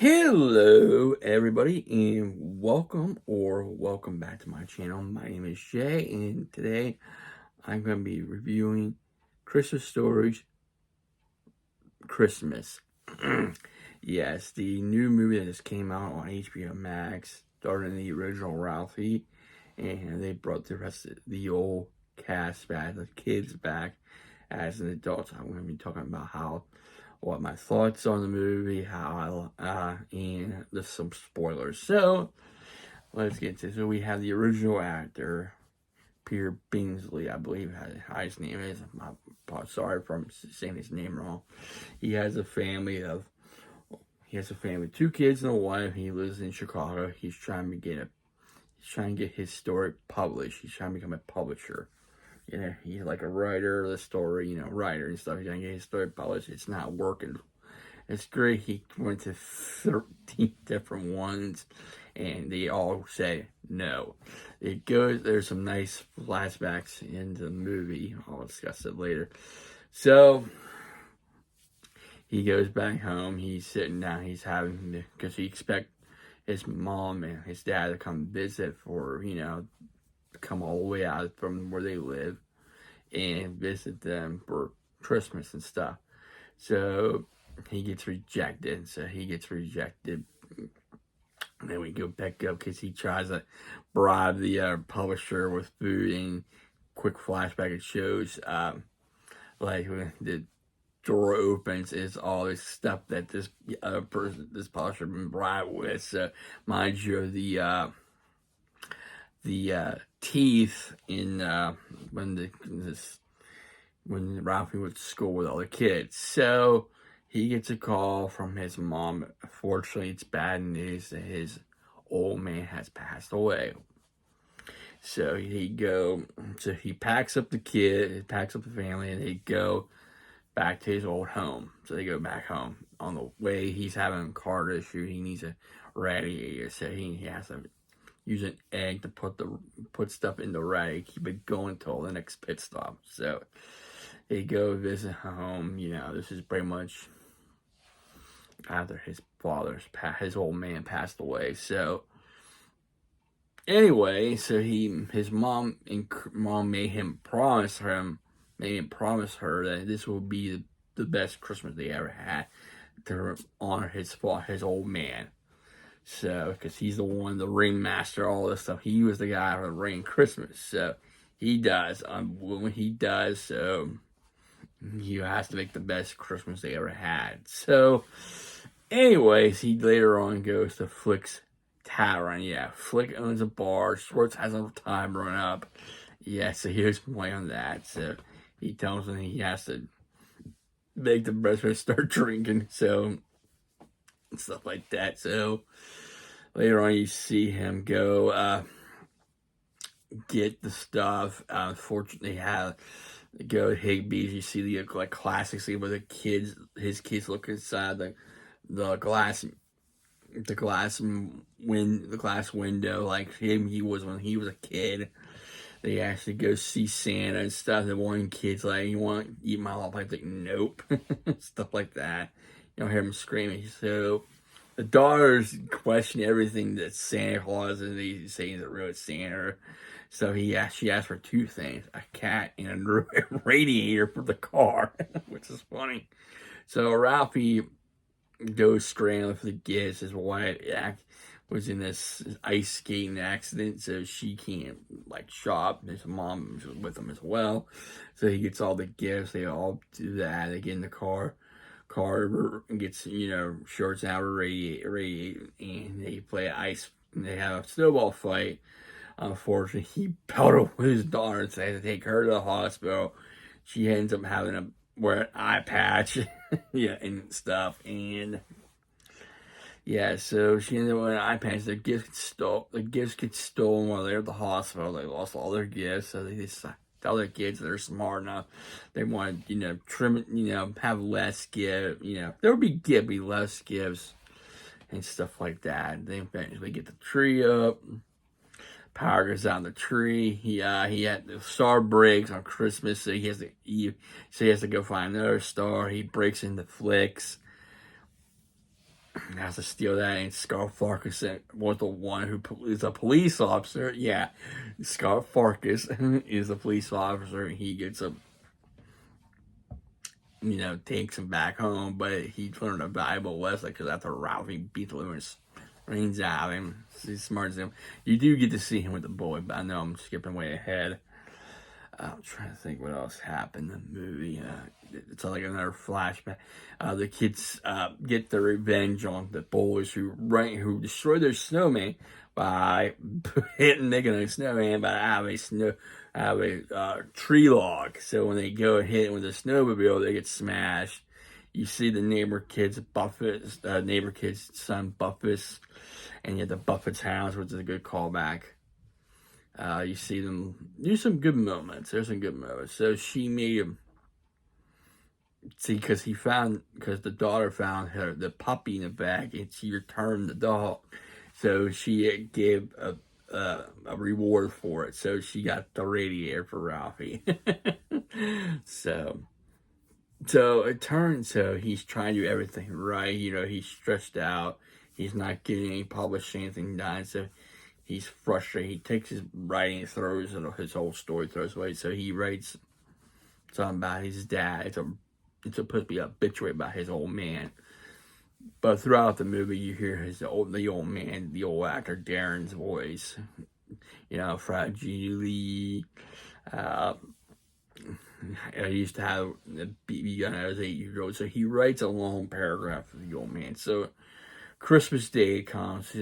Hello, everybody, and welcome back to my channel. My name is Jay, and today I'm going to be reviewing Christmas Stories Christmas. Yes, the new movie that just came out on HBO Max, starring the original Ralphie, and they brought the rest of the old cast back, the kids back as an adult. I'm going to be talking about what my thoughts on the movie, and there's some spoilers. So, let's get to it. So, we have the original actor, Peter Billingsley, I believe his name is. I'm sorry if I'm saying his name wrong. He has a family, 2 kids and a wife. He lives in Chicago. He's trying to get his story published. He's trying to become a publisher. He's like a writer of the story, writer and stuff. He's trying to get his story published. It's not working. It's great. He went to 13 different ones, and they all say no. There's some nice flashbacks in the movie. I'll discuss it later. So, he goes back home. He's sitting down. Because he expects his mom and his dad to come visit come all the way out from where they live and visit them for Christmas and stuff. So he gets rejected. And then we go back up because he tries to bribe the publisher with food. And quick flashback, it shows like when the door opens, is all this stuff that this publisher been bribed with. So mind you, the teeth in when Ralphie went to school with all the kids. So he gets a call from his mom. Fortunately, it's bad news that his old man has passed away. So he packs up the family, and they go back to his old home. So they go back home. On the way, he's having a car issue. He needs a radiator, so he has to use an egg to put stuff in the radiator, keep it going till the next pit stop. So they go visit home. This is pretty much after his old man passed away. So anyway, his mom made him promise her that this will be the best Christmas they ever had, to honor his old man. So, because he's the ringmaster, all this stuff. He was the guy for Ring Christmas. So, he does. When he does, so he has to make the best Christmas they ever had. So, anyways, he later on goes to Flick's Tavern. Yeah, Flick owns a bar. Schwartz has a time run up. Yeah, so here's play on that. So, he tells him he has to make the best way to start drinking. So, stuff like that. So later on, you see him go get the stuff. Unfortunately, go to Higbee's. You see the classic scene where his kids look inside the glass window, like him. He was when he was a kid. They actually go see Santa and stuff. The one kid's like, "You want to eat my lollipop?" Like, nope. Stuff like that. You hear him screaming. So the daughters question everything that Santa Claus is. They say he's a real Santa. So she asked for 2 things: a cat and a radiator for the car, which is funny. So Ralphie goes scrambling for the gifts. His wife was in this ice skating accident, so she can't shop. His mom was with him as well, so he gets all the gifts. They all do that. They get in the car gets shorts out, radiate, and they play ice. And they have a snowball fight. Unfortunately, he battled with his daughter and said to take her to the hospital. She ends up having to wear an eye patch, yeah, and stuff, and yeah, so she ended up with an eye patch. The gifts get stolen while they're at the hospital. They lost all their gifts, so they just tell their kids that they're smart enough. They want to, trim it, have less gift. There would be less gifts and stuff like that. They eventually get the tree up. Power goes out in the tree. He had the star breaks on Christmas, so he has to go find another star. He breaks into Flicks. has to steal that, and Scar Farkas was the one who is a police officer. Yeah, Scar Farkas is a police officer. He gets a, takes him back home, but he learned a valuable lesson because after Ralphie beat the Lewis brains out of him, he's smart as him. You do get to see him with the boy, but I know I'm skipping way ahead. I'm trying to think what else happened in the movie. It's like another flashback. The kids get their revenge on the boys who destroyed their snowman by making a snowman out of a tree log. So when they go and hit it with a snowmobile, they get smashed. You see the neighbor kid's son Buffus, and you have the Buffett's house, which is a good callback. You see them do some good moments. There's some good moments. So she made him see because the daughter found the puppy in the bag, and she returned the dog. So she gave a reward for it. So she got the radiator for Ralphie. So it turns he's trying to do everything right. He's stressed out. He's not getting any published anything done. So he's frustrated. He takes his writing and throws it, his whole story throws away. So he writes something about his dad. It's supposed to be an obituary about his old man. But throughout the movie, you hear the old man, the old actor Darren's voice. Fragile. I used to have a BB gun when I was 8 years old. So he writes a long paragraph for the old man. So Christmas Day comes.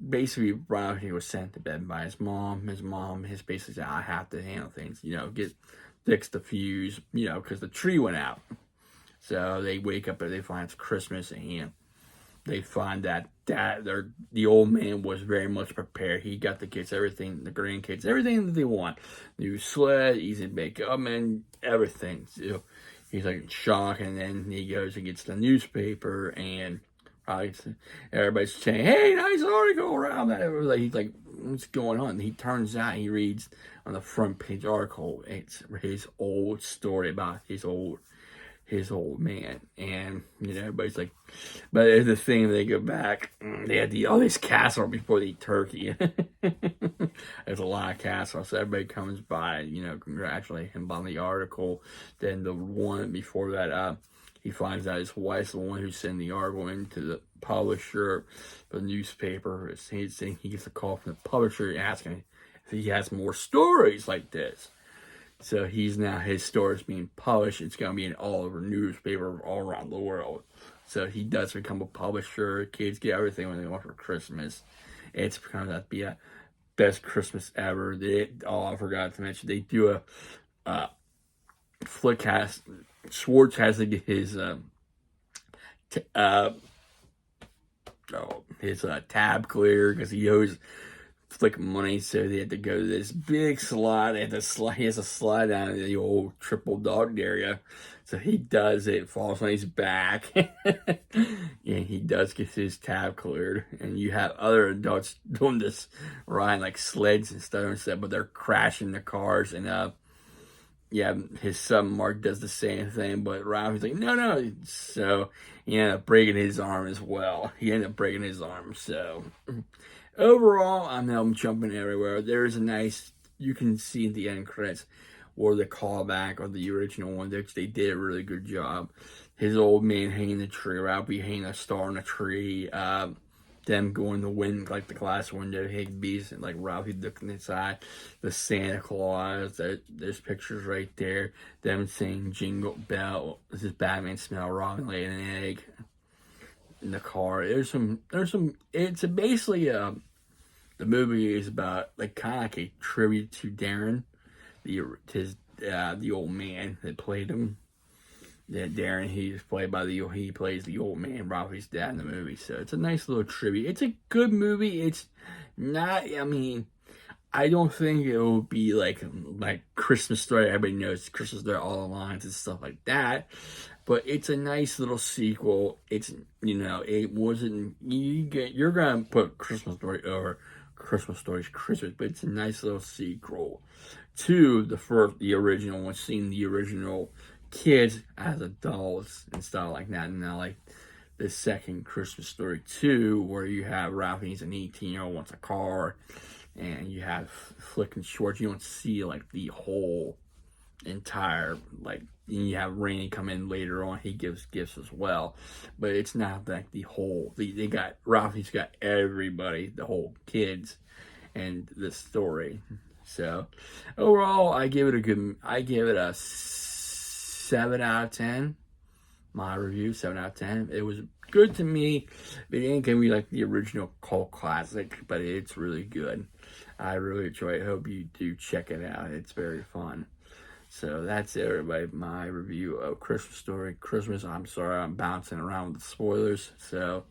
Basically, Ralphie was sent to bed by his mom. His mom basically said, I have to handle things, fix the fuse, because the tree went out. So they wake up and they find it's Christmas, and they find that the old man was very much prepared. He got the kids everything, the grandkids, everything that they want. New sled, easy to make oven, everything. So he's like in shock, and then he goes and gets the newspaper, and everybody's saying, hey, nice article around that. He's like, what's going on? And he turns out, he reads on the front page article, it's his old story about his old man. And, everybody's like, but there's the thing, they go back, they had this castle before they eat turkey. There's a lot of castles, so everybody comes by, congratulate him on the article. Then the one before that, he finds out his wife's the one who sent the article into the publisher, the newspaper. He gets a call from the publisher asking if he has more stories like this. So his story's being published. It's going to be in all over newspaper all around the world. So he does become a publisher. Kids get everything when they want for Christmas. It's going to be a best Christmas ever. I forgot to mention, they do a Flickcast. Schwartz has to get his tab clear because he owes Flick money, so they had to go to this big slide. He has to slide down the old triple dog area. So he does it, falls on his back. And he does get his tab cleared. And you have other adults doing this, riding like sleds and stuff, but they're crashing the cars. And his son Mark does the same thing, but Ralphie's like, no. So he ended up breaking his arm as well. So overall, I know I'm jumping everywhere. There's a nice, you can see at the end credits, or the callback or the original one, which they did a really good job. His old man hanging the tree, Ralphie hanging a star on a tree, them going to wind, like the glass window, Higbee's, and like Ralphie looking inside, the Santa Claus, there's pictures right there, them saying Jingle Bell, this is Batman smell, Robin laying an egg in the car. There's some, it's basically, the movie is about, like, kind of like a tribute to Darren, the old man that played him. That Darren, he plays the old man, Ralphie's dad in the movie. So it's a nice little tribute. It's a good movie. It's not, I don't think it will be like Christmas Story. Everybody knows Christmas Story, all the lines and stuff like that. But it's a nice little sequel. It's, it wasn't, you're going to put Christmas Story over Christmas Story's Christmas, but it's a nice little sequel to the original one, seeing the original kids as adults and stuff like that. And now, like, the second Christmas Story 2, where you have Ralphie, he's an 18-year-old, wants a car, and you have Flick and Schwartz. You don't see like the whole entire, like, and you have Randy come in later on, he gives gifts as well, but it's not like the whole, they got, Ralphie's got everybody, the whole kids and the story. So overall, I give it a 7 out of 10. My review, 7 out of 10. It was good to me. It ain't gonna be like the original cult classic, but it's really good. I really enjoy it. I hope you do check it out. It's very fun. So that's it, everybody. My review of Christmas Story. Christmas, I'm sorry, I'm bouncing around with the spoilers. So,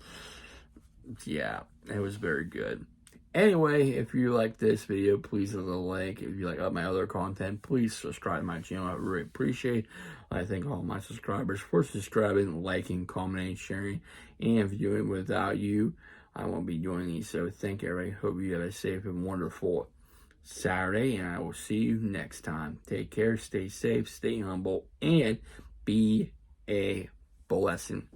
yeah, it was very good. Anyway, if you like this video, please leave a like. If you like my other content, please subscribe to my channel. I really appreciate it. I thank all my subscribers for subscribing, liking, commenting, sharing, and viewing. Without you, I won't be doing these. So thank you, everybody. Hope you have a safe and wonderful Saturday, and I will see you next time. Take care, stay safe, stay humble, and be a blessing.